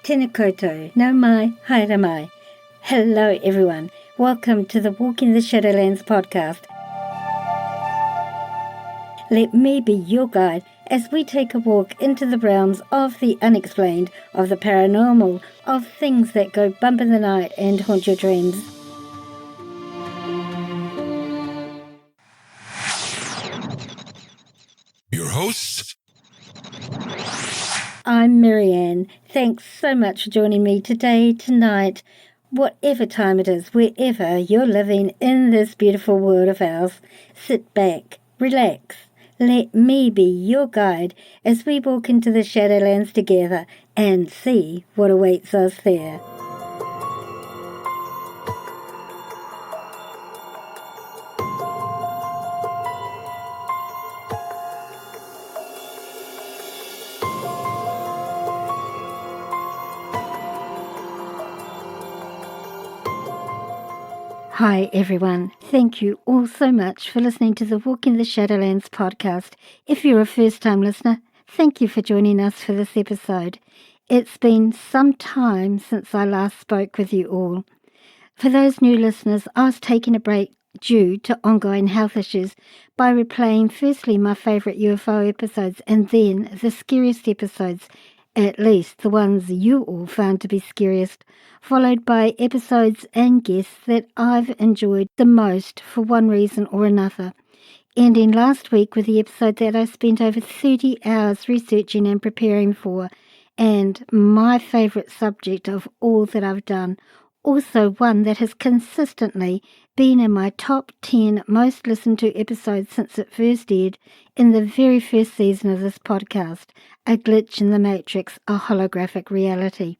Tēnā koutou, nau mai, haere mai. Hello everyone, welcome to the Walking the Shadowlands podcast. Let me be your guide as we take a walk into the realms of the unexplained, of the paranormal, of things that go bump in the night and haunt your dreams. Your hosts? I'm Marianne. Thanks so much for joining me today, tonight, whatever time it is, wherever you're living in this beautiful world of ours. Sit back, relax. Let me be your guide as we walk into the Shadowlands together and see what awaits us there. Hi everyone, thank you all so much for listening to the Walking the Shadowlands podcast. If you're a first-time listener, thank you for joining us for this episode. It's been some time since I last spoke with you all. For those new listeners, I was taking a break due to ongoing health issues by replaying firstly my favourite UFO episodes and then the scariest episodes, at least the ones you all found to be scariest, followed by episodes and guests that I've enjoyed the most for one reason or another, ending last week with the episode that I spent over 30 hours researching and preparing for, and my favourite subject of all that I've done, also one that has consistently been in my top 10 most listened to episodes since it first aired in the very first season of this podcast, A Glitch in the Matrix, a holographic reality.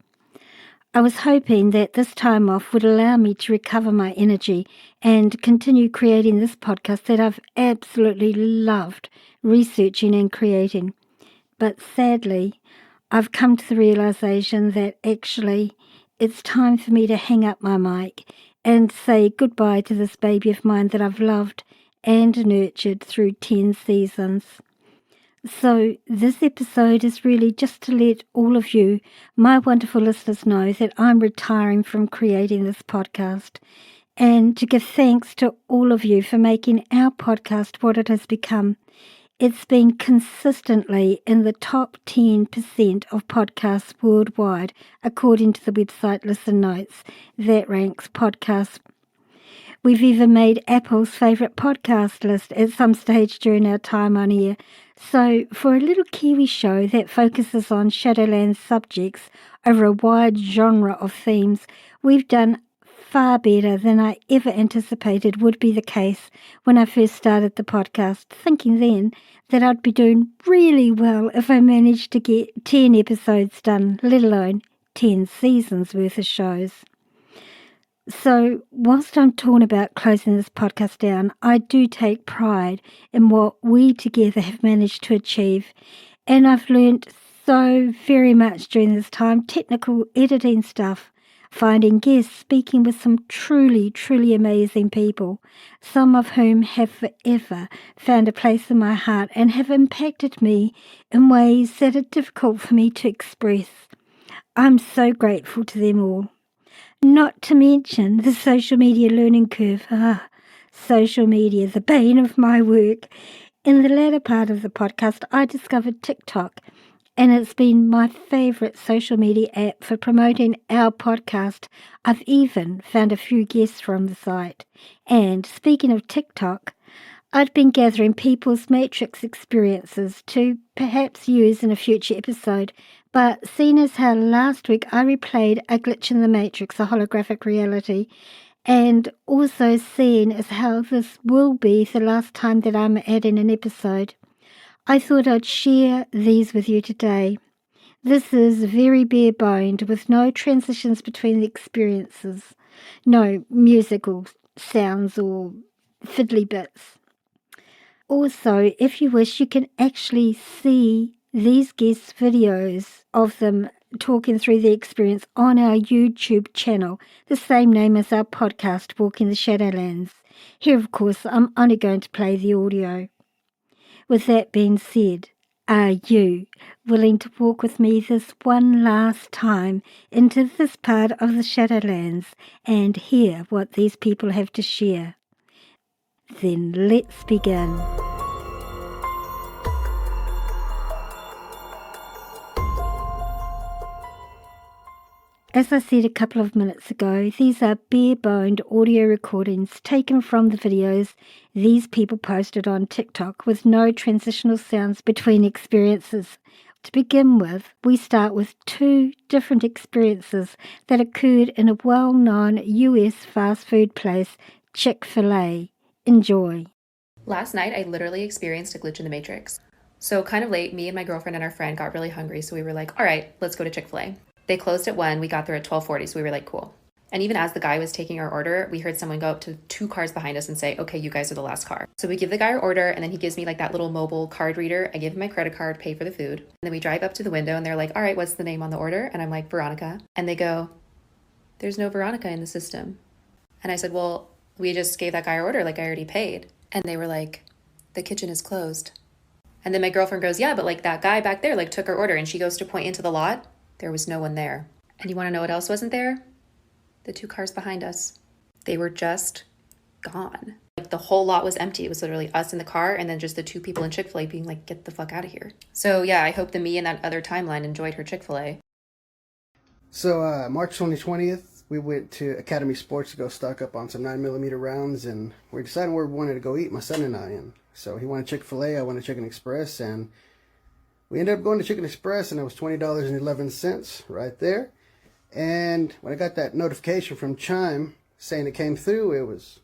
I was hoping that this time off would allow me to recover my energy and continue creating this podcast that I've absolutely loved researching and creating. But sadly, I've come to the realization that actually it's time for me to hang up my mic and say goodbye to this baby of mine that I've loved and nurtured through 10 seasons. So this episode is really just to let all of you, my wonderful listeners, know that I'm retiring from creating this podcast and to give thanks to all of you for making our podcast what it has become. It's been consistently in the top 10% of podcasts worldwide, according to the website Listen Notes, that ranks podcasts. We've even made Apple's favourite podcast list at some stage during our time on air. So for a little Kiwi show that focuses on Shadowlands subjects over a wide genre of themes, we've done far better than I ever anticipated would be the case when I first started the podcast, thinking then that I'd be doing really well if I managed to get 10 episodes done, let alone 10 seasons worth of shows. So whilst I'm torn about closing this podcast down, I do take pride in what we together have managed to achieve, and I've learnt so very much during this time, technical editing stuff, finding guests, speaking with some truly, truly amazing people, some of whom have forever found a place in my heart and have impacted me in ways that are difficult for me to express. I'm so grateful to them all. Not to mention the social media learning curve. Social media, the bane of my work. In the latter part of the podcast, I discovered TikTok, and it's been my favourite social media app for promoting our podcast. I've even found a few guests from the site. And speaking of TikTok, I'd been gathering people's Matrix experiences to perhaps use in a future episode, but seeing as how last week I replayed A Glitch in the Matrix, a holographic reality, and also seeing as how this will be the last time that I'm adding an episode, I thought I'd share these with you today. This is very bare-boned with no transitions between the experiences, no musical sounds or fiddly bits. Also, if you wish, you can actually see these guest videos of them talking through the experience on our YouTube channel, the same name as our podcast, Walking the Shadowlands. Here, of course, I'm only going to play the audio. With that being said, Are you willing to walk with me this one last time into this part of the Shadowlands and hear what these people have to share? Then let's begin. As I said a couple of minutes ago, these are bare-boned audio recordings taken from the videos these people posted on TikTok with no transitional sounds between experiences. To begin with, we start with two different experiences that occurred in a well-known US fast food place, Chick-fil-A. Enjoy. Last night, I literally experienced a glitch in the Matrix. So kind of late, me and my girlfriend and our friend got really hungry, so we were like, all right, let's go to Chick-fil-A. They closed at 1, we got there at 12:40, so we were like, cool. And even as the guy was taking our order, we heard someone go up to 2 cars behind us and say, okay, you guys are the last car. So we give the guy our order, and then he gives me like that little mobile card reader. I give him my credit card, pay for the food. And then we drive up to the window, and they're like, all right, what's the name on the order? And I'm like, Veronica. And they go, there's no Veronica in the system. And I said, well, we just gave that guy our order, like I already paid. And they were like, the kitchen is closed. And then my girlfriend goes, yeah, but like that guy back there like took our order, and she goes to point into the lot. There was no one there. And you want to know what else wasn't there? The 2 cars behind us. They were just gone. Like the whole lot was empty. It was literally us in the car and then just the 2 people in Chick-fil-A being like, get the fuck out of here. So yeah, I hope the me in that other timeline enjoyed her Chick-fil-A. So March 2020th, we went to Academy Sports to go stock up on some 9mm rounds, and we're deciding where we wanted to go eat, my son and I. And so he wanted Chick-fil-A, I wanted Chicken Express, and we ended up going to Chicken Express, and it was $20.11 right there. And when I got that notification from Chime saying it came through, it was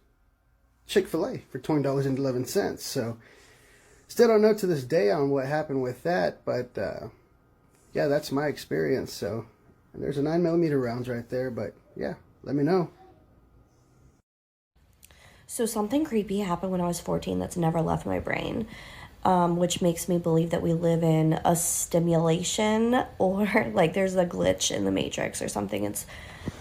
Chick-fil-A for $20.11. So still don't know to this day on what happened with that, but yeah, that's my experience. So and there's a 9mm rounds right there, but yeah, let me know. So something creepy happened when I was 14 that's never left my brain, which makes me believe that we live in a stimulation or like there's a glitch in the Matrix or something. It's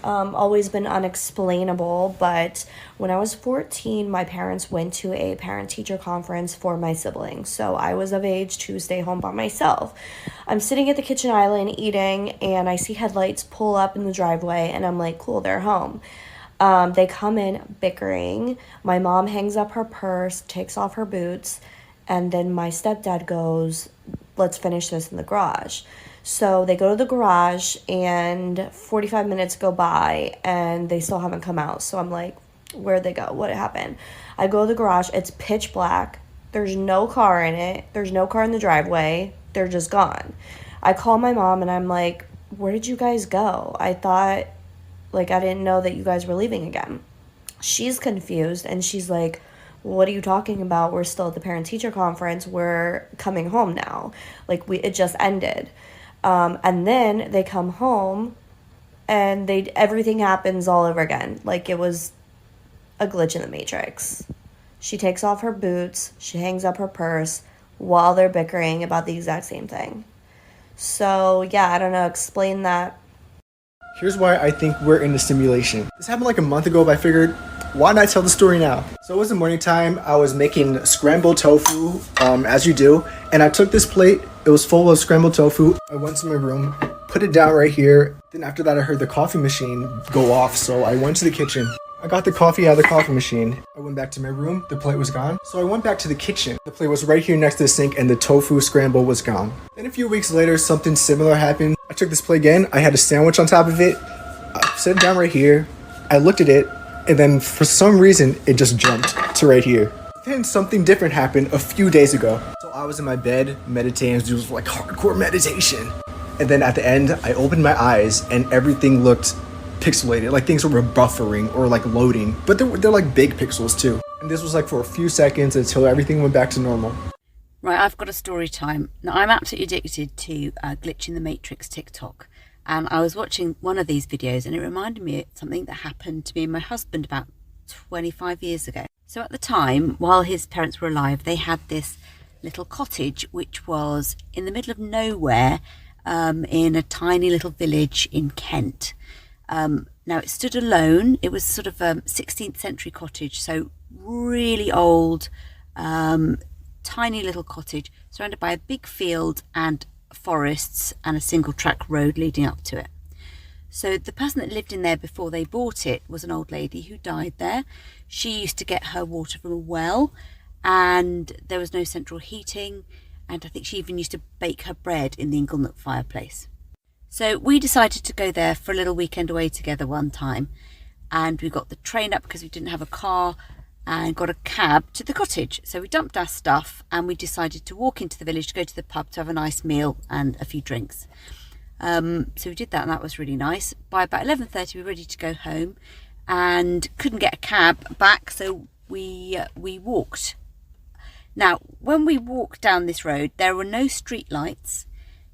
always been unexplainable, but when I was 14, my parents went to a parent-teacher conference for my siblings, so I was of age to stay home by myself. I'm sitting at the kitchen island eating, and I see headlights pull up in the driveway, and I'm like, cool, they're home. They come in bickering. My mom hangs up her purse, takes off her boots, and then my stepdad goes, let's finish this in the garage. So they go to the garage, and 45 minutes go by, and they still haven't come out. So I'm like, where'd they go? What happened? I go to the garage. It's pitch black. There's no car in it. There's no car in the driveway. They're just gone. I call my mom, and I'm like, where did you guys go? I thought, like, I didn't know that you guys were leaving again. She's confused, and she's like, what are you talking about? We're still at the parent-teacher conference. We're coming home now. Like, it just ended. And then they come home, and everything happens all over again. Like, it was a glitch in the Matrix. She takes off her boots. She hangs up her purse while they're bickering about the exact same thing. So, yeah, I don't know. Explain that. Here's why I think we're in a simulation. This happened like a month ago, but I figured, why not tell the story now? So it was the morning time. I was making scrambled tofu, as you do, and I took this plate. It was full of scrambled tofu. I went to my room, put it down right here. Then after that, I heard the coffee machine go off, so I went to the kitchen. I got the coffee out of the coffee machine. I went back to my room. The plate was gone. So I went back to the kitchen. The plate was right here next to the sink, and the tofu scramble was gone. Then a few weeks later, something similar happened. I took this plate again. I had a sandwich on top of it. I set it down right here. I looked at it, and then for some reason, it just jumped to right here. Then something different happened a few days ago. So I was in my bed meditating. It was like hardcore meditation. And then at the end, I opened my eyes, and everything looked pixelated, like things were buffering or like loading, but they're like big pixels too. And this was like for a few seconds until everything went back to normal. Right, I've got a story time. Now, I'm absolutely addicted to Glitch in the Matrix TikTok, and I was watching one of these videos, and it reminded me of something that happened to me and my husband about 25 years ago. So at the time, while his parents were alive, they had this little cottage which was in the middle of nowhere, in a tiny little village in Kent. Now it stood alone. It was sort of a 16th century cottage, so really old, tiny little cottage surrounded by a big field and forests and a single track road leading up to it. So the person that lived in there before they bought it was an old lady who died there. She used to get her water from a well, and there was no central heating, and I think she even used to bake her bread in the Inglenook fireplace. So we decided to go there for a little weekend away together one time, and we got the train up because we didn't have a car, and got a cab to the cottage. So we dumped our stuff and we decided to walk into the village to go to the pub to have a nice meal and a few drinks. So we did that, and that was really nice. By about 11:30 we were ready to go home and couldn't get a cab back, so we walked. Now, when we walked down this road, there were no street lights.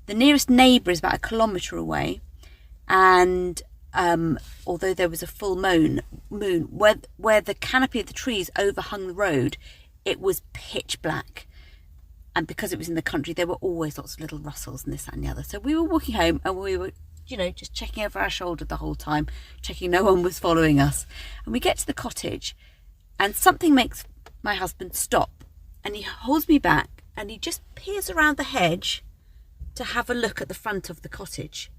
The nearest neighbour is about 1 kilometre away, and although there was a full moon, where the canopy of the trees overhung the road, it was pitch black. And because it was in the country, there were always lots of little rustles and this, that and the other. So we were walking home, and we were, just checking over our shoulder the whole time, checking no one was following us. And we get to the cottage, and something makes my husband stop, and he holds me back, and he just peers around the hedge to have a look at the front of the cottage.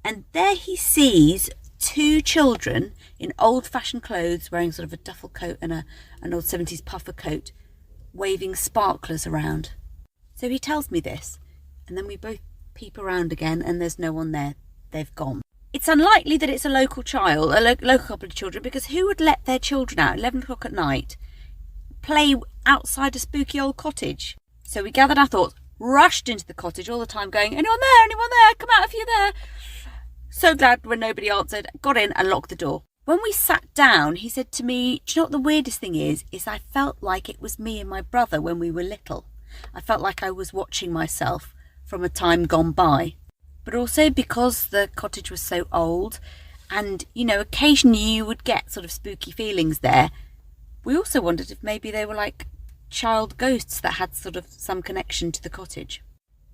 And there he sees 2 children in old-fashioned clothes, wearing sort of a duffel coat and an old 70s puffer coat, waving sparklers around. So he tells me this, and then we both peep around again, and there's no one there. They've gone. It's unlikely that it's a local child, a local couple of children, because who would let their children out at 11 o'clock at night play outside a spooky old cottage? So we gathered our thoughts, rushed into the cottage all the time going, anyone there, anyone there, come out if you're there. So glad when nobody answered, got in and locked the door. When we sat down, he said to me, do you know what the weirdest thing is I felt like it was me and my brother when we were little. I felt like I was watching myself from a time gone by. But also because the cottage was so old, and, occasionally you would get sort of spooky feelings there, we also wondered if maybe they were like child ghosts that had sort of some connection to the cottage.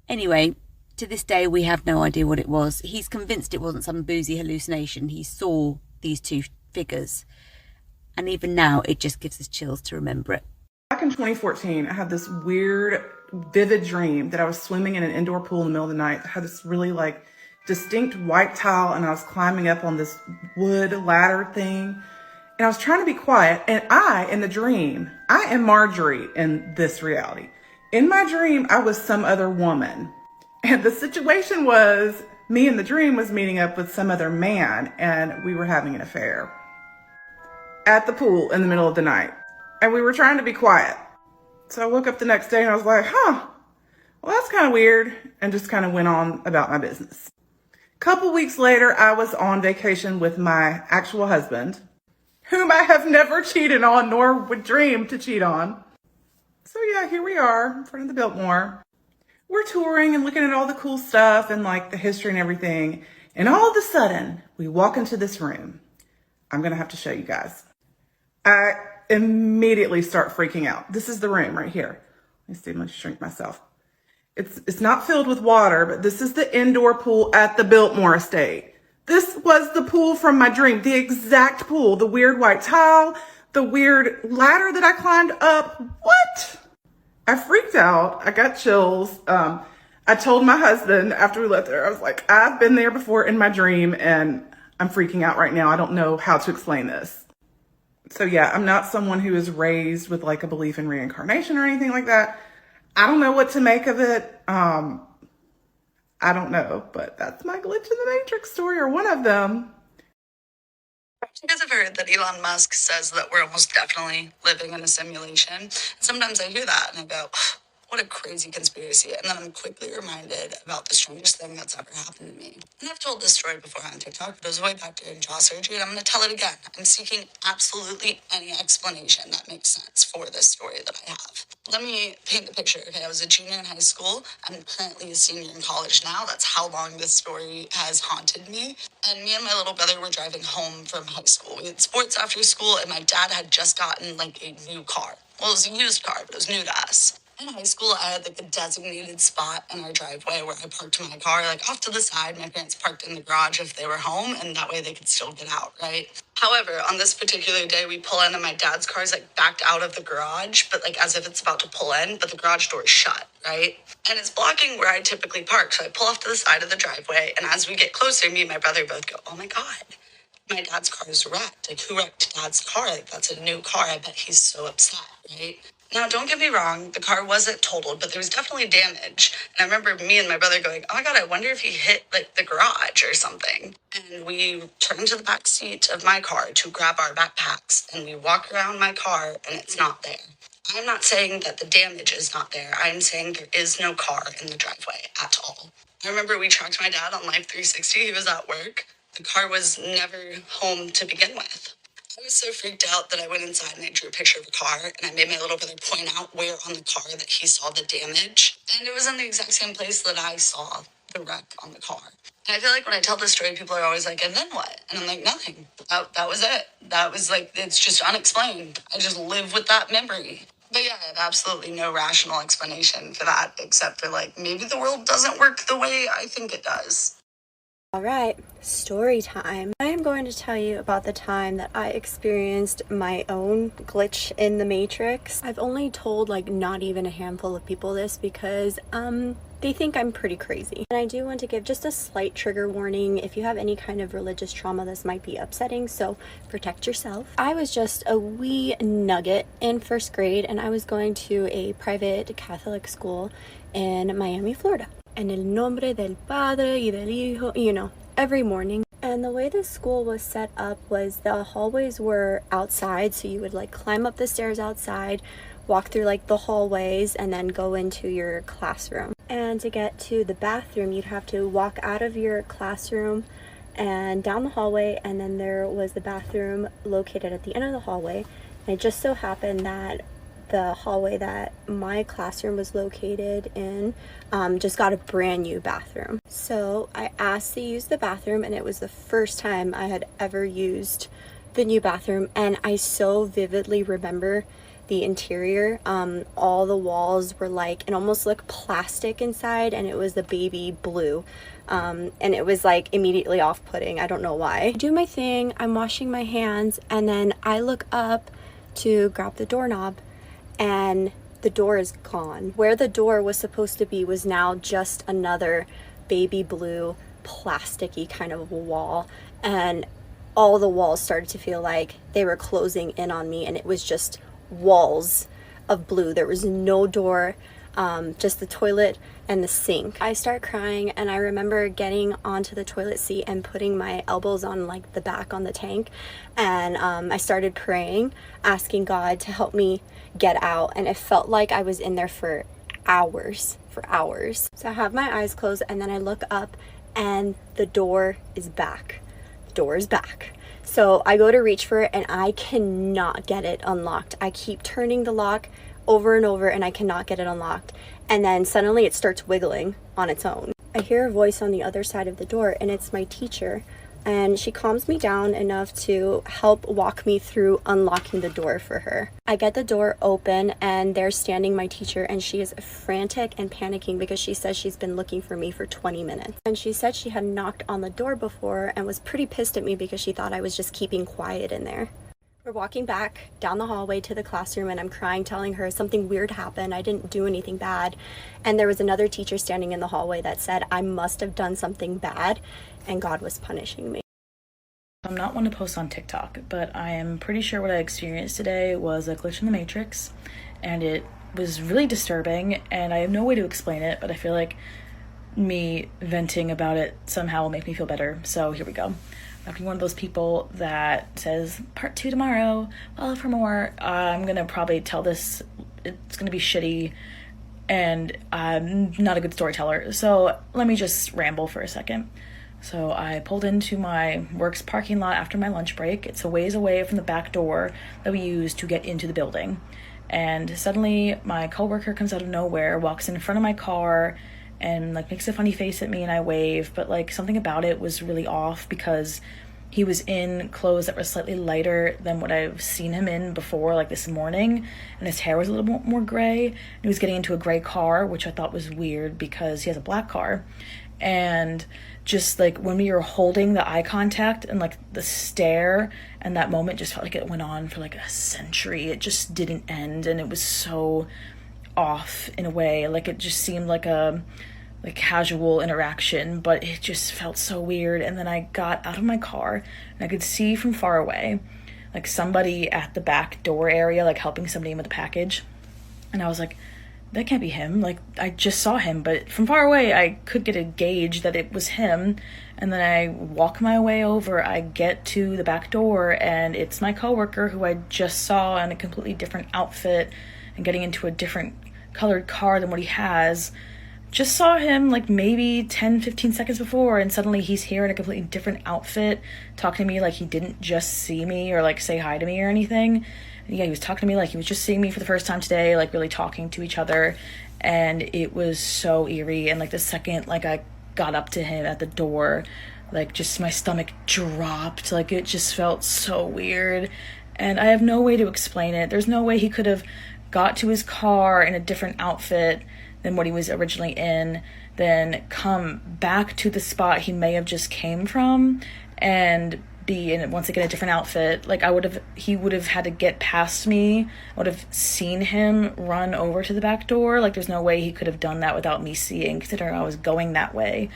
Anyway, to this day, we have no idea what it was. He's convinced it wasn't some boozy hallucination. He saw these 2 figures. And even now, it just gives us chills to remember it. Back in 2014, I had this weird, vivid dream that I was swimming in an indoor pool in the middle of the night that had this really distinct white tile, and I was climbing up on this wood ladder thing. And I was trying to be quiet. And in the dream, I am Marjorie in this reality. In my dream, I was some other woman. And the situation was, me in the dream was meeting up with some other man, and we were having an affair at the pool in the middle of the night. And we were trying to be quiet. So I woke up the next day and I was like, well, that's kind of weird, and just kind of went on about my business. A couple weeks later, I was on vacation with my actual husband, whom I have never cheated on nor would dream to cheat on. So yeah, here we are in front of the Biltmore. We're touring and looking at all the cool stuff and the history and everything. And all of a sudden, we walk into this room. I'm going to have to show you guys. I immediately start freaking out. This is the room right here. Let me see, let me shrink myself. It's not filled with water, but this is the indoor pool at the Biltmore estate. This was the pool from my dream, the exact pool, the weird white tile, the weird ladder that I climbed up. What? I freaked out. I got chills. I told my husband after we left there, I was like, I've been there before in my dream, and I'm freaking out right now. I don't know how to explain this. So yeah, I'm not someone who is raised with a belief in reincarnation or anything like that. I don't know what to make of it. I don't know, but that's my glitch in the Matrix story, or one of them. You guys have heard that Elon Musk says that we're almost definitely living in a simulation. Sometimes I hear that and I go, what a crazy conspiracy. And then I'm quickly reminded about the strangest thing that's ever happened to me. And I've told this story before on TikTok, but it was way back during jaw surgery, and I'm going to tell it again. I'm seeking absolutely any explanation that makes sense for this story that I have. Let me paint the picture. Okay, I was a junior in high school. I'm currently a senior in college now. That's how long this story has haunted me. And me and my little brother were driving home from high school. We had sports after school, and my dad had just gotten a new car. Well, it was a used car, but it was new to us. In high school, I had a designated spot in our driveway where I parked my car, off to the side. My parents parked in the garage if they were home, and that way they could still get out, right? However, on this particular day, we pull in and my dad's car is like backed out of the garage, but like as if it's about to pull in, but the garage door is shut, right? And it's blocking where I typically park. So I pull off to the side of the driveway. And as we get closer, me and my brother both go, oh my God, my dad's car is wrecked. Like, who wrecked dad's car? Like, that's a new car. I bet he's so upset, right? Now, don't get me wrong, the car wasn't totaled, but there was definitely damage. And I remember me and my brother going, oh my God, I wonder if he hit like the garage or something. And we turned to the back seat of my car to grab our backpacks, and we walk around my car and it's not there. I'm not saying that the damage is not there. I'm saying there is no car in the driveway at all. I remember we tracked my dad on Life 360. He was at work. The car was never home to begin with. I was so freaked out that I went inside and I drew a picture of a car, and I made my little brother point out where on the car that he saw the damage. And it was in the exact same place that I saw the wreck on the car. And I feel like when I tell this story, people are always like, and then what? And I'm like, nothing. That was it. That was like, it's just unexplained. I just live with that memory. But yeah, I have absolutely no rational explanation for that, except for like, maybe the world doesn't work the way I think it does. All right, story time. I am going to tell you about the time that I experienced my own glitch in the Matrix. I've only told like not even a handful of people this because they think I'm pretty crazy. And I do want to give just a slight trigger warning. If you have any kind of religious trauma, this might be upsetting, so protect yourself. I was just a wee nugget in first grade, and I was going to a private Catholic school in Miami, Florida. En el nombre del Padre y del Hijo, you know, every morning. And the way the school was set up was the hallways were outside, so you would like climb up the stairs outside, walk through like the hallways, and then go into your classroom. And to get to the bathroom, you'd have to walk out of your classroom and down the hallway, and then there was the bathroom located at the end of the hallway. And it just so happened that the hallway that my classroom was located in just got a brand new bathroom. So I asked to use the bathroom, and it was the first time I had ever used the new bathroom, and I so vividly remember the interior. All the walls were like, it almost looked plastic inside, and it was the baby blue. And it was like immediately off-putting. I don't know why. I do my thing, I'm washing my hands, and then I look up to grab the doorknob, and the door is gone. Where the door was supposed to be was now just another baby blue plasticky kind of wall, and all the walls started to feel like they were closing in on me, and it was just walls of blue. There was no door, just the toilet and the sink. I start crying, and I remember getting onto the toilet seat and putting my elbows on like the back on the tank, and I started praying, asking God to help me get out, and it felt like I was in there for hours. So I have my eyes closed, and then I look up, and the door is back. So I go to reach for it, and I cannot get it unlocked. I keep turning the lock over and over, and I cannot get it unlocked. And then suddenly it starts wiggling on its own. I hear a voice on the other side of the door, and it's my teacher. And she calms me down enough to help walk me through unlocking the door for her. I get the door open, and there's standing my teacher, and she is frantic and panicking because she says she's been looking for me for 20 minutes. And she said she had knocked on the door before and was pretty pissed at me because she thought I was just keeping quiet in there. We're walking back down the hallway to the classroom, and I'm crying, telling her something weird happened. I didn't do anything bad. And there was another teacher standing in the hallway that said I must have done something bad, and God was punishing me. I'm not one to post on TikTok, but I am pretty sure what I experienced today was a glitch in the Matrix, and it was really disturbing, and I have no way to explain it, but I feel like me venting about it somehow will make me feel better. So here we go. I'm one of those people that says part 2 tomorrow, follow for more. I'm gonna probably tell this, it's gonna be shitty, and I'm not a good storyteller, so let me just ramble for a second. So I pulled into my work's parking lot after my lunch break. It's a ways away from the back door that we use to get into the building. And suddenly my coworker comes out of nowhere, walks in front of my car, and like makes a funny face at me, and I wave, but like something about it was really off because he was in clothes that were slightly lighter than what I've seen him in before, like this morning, and his hair was a little more gray, and he was getting into a gray car, which I thought was weird because he has a black car. And just like when we were holding the eye contact and like the stare, and that moment just felt like it went on for like a century. It just didn't end, and it was so off in a way. Like it just seemed like a casual interaction, but it just felt so weird. And then I got out of my car and I could see from far away like somebody at the back door area, like helping somebody with a package. And I was like, that can't be him. Like, I just saw him, but from far away, I could get a gauge that it was him. And then I walk my way over, I get to the back door, and it's my coworker who I just saw in a completely different outfit and getting into a different colored car than what he has. Just saw him like maybe 10-15 seconds before, and suddenly he's here in a completely different outfit, talking to me like he didn't just see me or like say hi to me or anything. And yeah, he was talking to me like he was just seeing me for the first time today, like really talking to each other. And it was so eerie. And like the second like I got up to him at the door, like just my stomach dropped. Like it just felt so weird. And I have no way to explain it. There's no way he could have got to his car in a different outfit than what he was originally in, then come back to the spot he may have just came from and be in once again a different outfit. Like he would have had to get past me. I would have seen him run over to the back door. Like there's no way he could have done that without me seeing, considering I was going that way.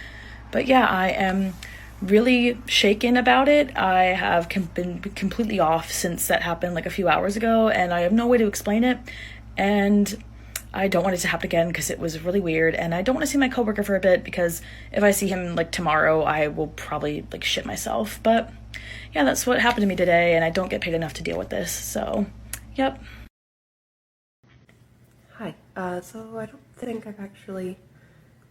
But yeah, I am really shaken about it. I have been completely off since that happened like a few hours ago, and I have no way to explain it. And I don't want it to happen again because it was really weird, and I don't want to see my coworker for a bit because if I see him like tomorrow, I will probably like shit myself. But yeah, that's what happened to me today, and I don't get paid enough to deal with this. So, yep. Hi. So I don't think I've actually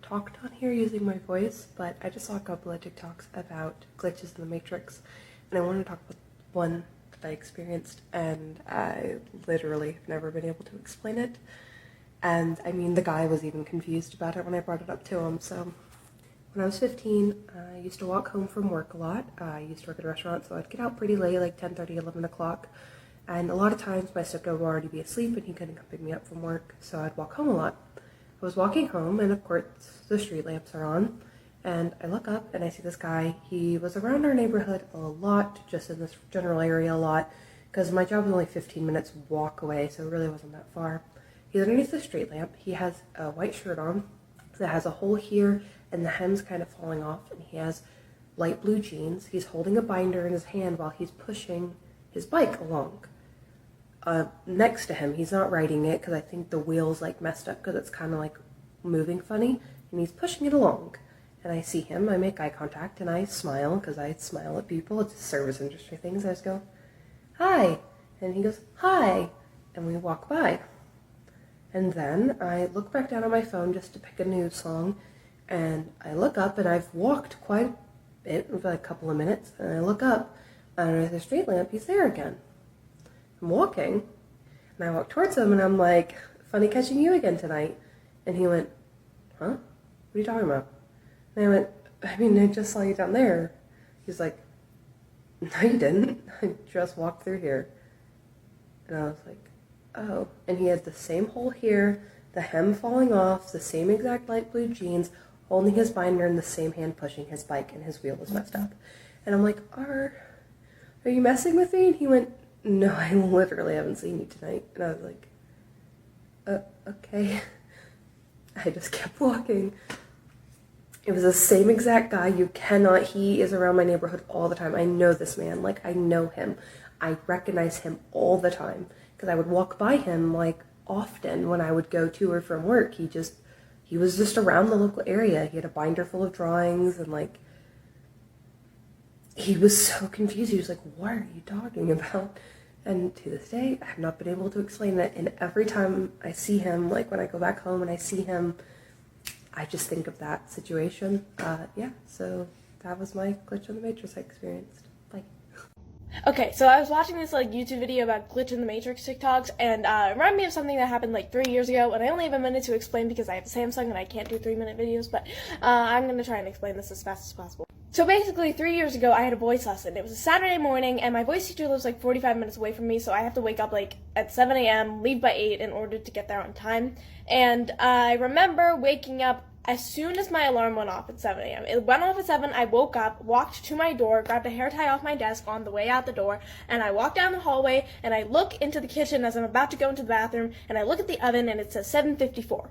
talked on here using my voice, but I just saw a couple of TikToks about glitches in the Matrix, and I want to talk about one that I experienced, and I literally have never been able to explain it. And I mean, the guy was even confused about it when I brought it up to him. So when I was 15, I used to walk home from work a lot. I used to work at a restaurant, so I'd get out pretty late, like 10:30, 11 o'clock. And a lot of times my stepdad would already be asleep and he couldn't come pick me up from work, so I'd walk home a lot. I was walking home, and of course the street lamps are on, and I look up and I see this guy. He was around our neighborhood a lot, just in this general area a lot, because my job was only 15 minutes walk away, so it really wasn't that far. He's underneath the street lamp. He has a white shirt on that has a hole here and the hem's kind of falling off, and he has light blue jeans. He's holding a binder in his hand while he's pushing his bike along. Next to him, he's not riding it because I think the wheel's like messed up because it's kind of like moving funny, and he's pushing it along. And I see him, I make eye contact, and I smile because I smile at people. It's service industry things. I just go, hi, and he goes, hi, and we walk by. And then I look back down on my phone just to pick a news song, and I look up, and I've walked quite a bit, for like a couple of minutes, and I look up, under the street lamp, he's there again. I'm walking, and I walk towards him, and I'm like, funny catching you again tonight. And he went, huh? What are you talking about? And I went, I mean, I just saw you down there. He's like, no, you didn't. I just walked through here. And I was like, oh. And he had the same hole here, the hem falling off, the same exact light blue jeans, holding his binder in the same hand, pushing his bike, and his wheel was messed up. And I'm like, are you messing with me? And he went, no, I literally haven't seen you tonight. And I was like, okay. I just kept walking. It was the same exact guy. He is around my neighborhood all the time. I know this man. Like, I know him. I recognize him all the time because I would walk by him like often when I would go to or from work. He was just around the local area. He had a binder full of drawings, and like, he was so confused. He was like, what are you talking about? And to this day, I have not been able to explain it. And every time I see him, like when I go back home and I see him, I just think of that situation. Yeah, so that was my glitch in the Matrix I experienced. Bye. Okay, so I was watching this like YouTube video about glitch in the Matrix TikToks, and it reminded me of something that happened like 3 years ago, and I only have a minute to explain because I have a Samsung and I can't do 3-minute videos, but I'm going to try and explain this as fast as possible. So basically, 3 years ago, I had a voice lesson. It was a Saturday morning, and my voice teacher lives like 45 minutes away from me, so I have to wake up like at 7 a.m., leave by 8 in order to get there on time. And I remember waking up As soon as my alarm went off at 7 a.m. It went off at 7, I woke up, walked to my door, grabbed a hair tie off my desk on the way out the door, and I walked down the hallway, and I look into the kitchen as I'm about to go into the bathroom, and I look at the oven, and it says 7:54.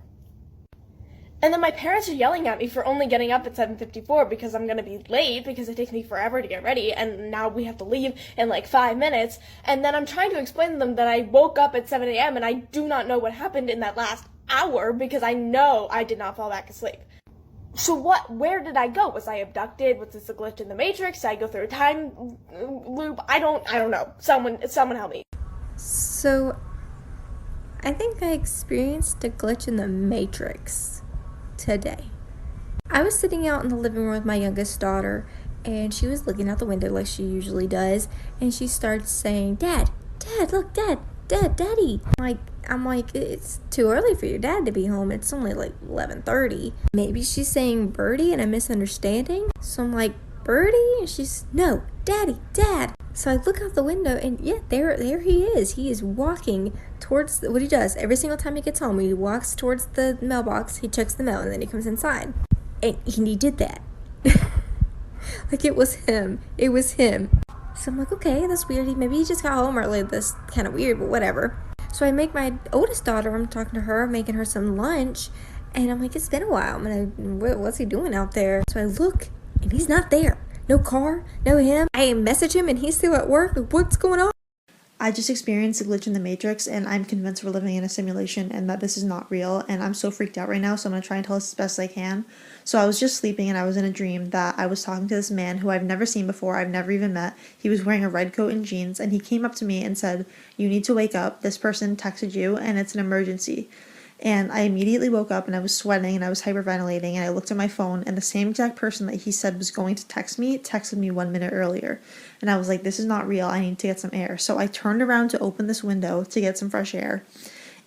And then my parents are yelling at me for only getting up at 7:54 because I'm going to be late because it takes me forever to get ready, and now we have to leave in like 5 minutes. And then I'm trying to explain to them that I woke up at 7 a.m. and I do not know what happened in that last hour because I know I did not fall back asleep. So where did I go? Was I abducted? Was this a glitch in the Matrix? Did I go through a time loop? I don't know. Someone help me. So, I think I experienced a glitch in the Matrix today. I was sitting out in the living room with my youngest daughter, and she was looking out the window like she usually does, and she starts saying, Dad, look, Daddy. I'm like, it's too early for your dad to be home. It's only like 11:30. Maybe she's saying Birdie and I'm misunderstanding. So I'm like, Birdie? And she's, no, Daddy, Dad. So I look out the window, and yeah, there he is. He is walking towards what he does every single time he gets home. He walks towards the mailbox, he checks the mail, and then he comes inside. And he did that. Like, it was him. So I'm like, okay, that's weird. Maybe he just got home early. That's kind of weird, but whatever. So I make my oldest daughter, I'm talking to her, making her some lunch, and I'm like, it's been a while. What's he doing out there? So I look, and he's not there. No car, no him. I message him, and he's still at work. What's going on? I just experienced a glitch in the Matrix, and I'm convinced we're living in a simulation and that this is not real, and I'm so freaked out right now, so I'm going to try and tell this as best as I can. So I was just sleeping, and I was in a dream that I was talking to this man who I've never seen before, I've never even met. He was wearing a red coat and jeans, and he came up to me and said, you need to wake up, this person texted you, and it's an emergency. And I immediately woke up, and I was sweating, and I was hyperventilating, and I looked at my phone, and the same exact person that he said was going to text me texted me 1 minute earlier. And I was like, this is not real, I need to get some air. So I turned around to open this window to get some fresh air,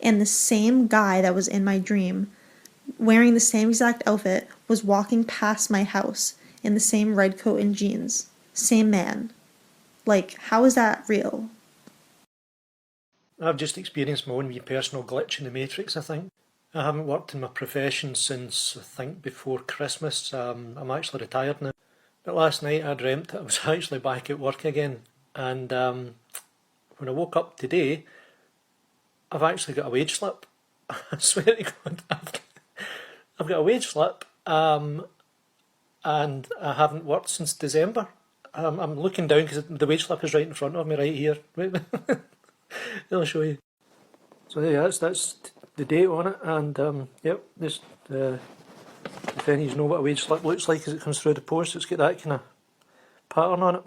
and the same guy that was in my dream, wearing the same exact outfit, was walking past my house in the same red coat and jeans. Same man. Like, how is that real? I've just experienced my own wee personal glitch in the Matrix, I think. I haven't worked in my profession since, I think, before Christmas. I'm actually retired now. But last night I dreamt that I was actually back at work again. And when I woke up today, I've actually got a wage slip. I swear to God, I've got a wage slip. And I haven't worked since December. I'm looking down because the wage slip is right in front of me, right here. I'll show you. So yeah, that's the date on it, and yep, just if any of you know what a wage slip looks like as it comes through the post, it's got that kind of pattern on it.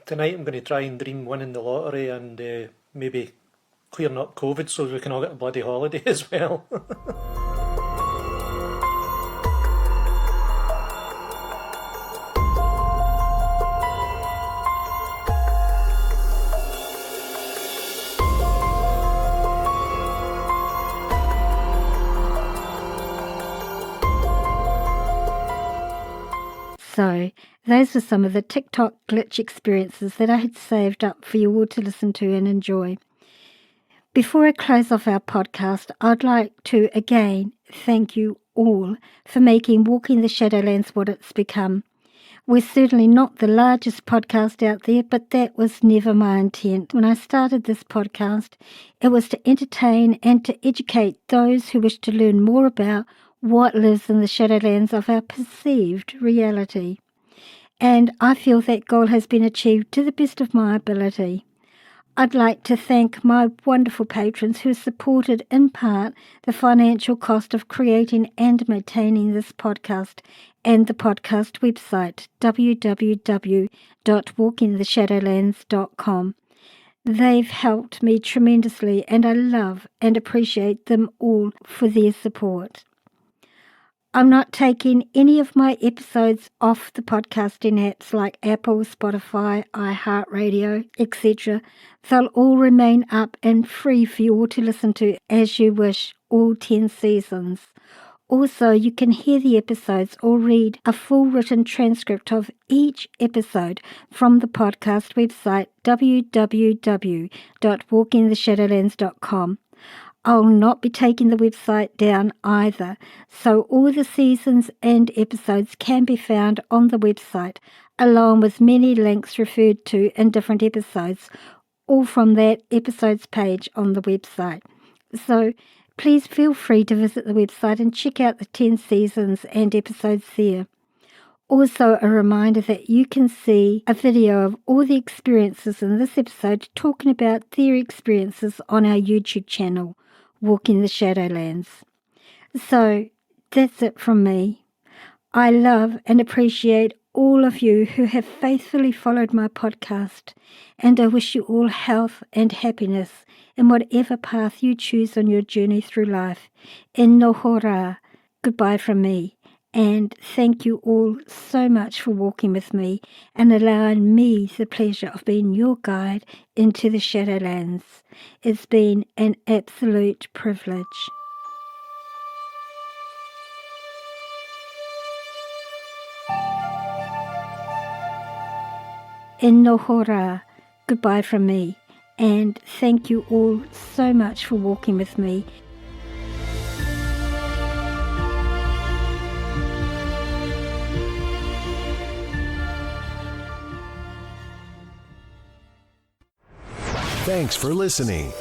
Tonight I'm going to try and dream winning the lottery and maybe clearing up COVID so we can all get a bloody holiday as well. So, those were some of the TikTok glitch experiences that I had saved up for you all to listen to and enjoy. Before I close off our podcast, I'd like to again thank you all for making Walking the Shadowlands what it's become. We're certainly not the largest podcast out there, but that was never my intent. When I started this podcast, it was to entertain and to educate those who wish to learn more about what lives in the Shadowlands of our perceived reality. And I feel that goal has been achieved to the best of my ability. I'd like to thank my wonderful patrons who supported in part the financial cost of creating and maintaining this podcast and the podcast website www.walkingtheshadowlands.com. They've helped me tremendously, and I love and appreciate them all for their support. I'm not taking any of my episodes off the podcasting apps like Apple, Spotify, iHeartRadio, etc. They'll all remain up and free for you all to listen to as you wish, all 10 seasons. Also, you can hear the episodes or read a full written transcript of each episode from the podcast website www.walkingtheshadowlands.com. I'll not be taking the website down either, so all the seasons and episodes can be found on the website, along with many links referred to in different episodes, all from that episodes page on the website. So please feel free to visit the website and check out the 10 seasons and episodes there. Also, a reminder that you can see a video of all the experiences in this episode talking about their experiences on our YouTube channel, Walking the Shadowlands. So, that's it from me. I love and appreciate all of you who have faithfully followed my podcast, and I wish you all health and happiness in whatever path you choose on your journey through life. In Noho Ra, goodbye from me, and thank you all so much for walking with me and allowing me the pleasure of being your guide into the Shadowlands. It's been an absolute privilege. In Noho Ra, goodbye from me, and thank you all so much for walking with me. Thanks for listening.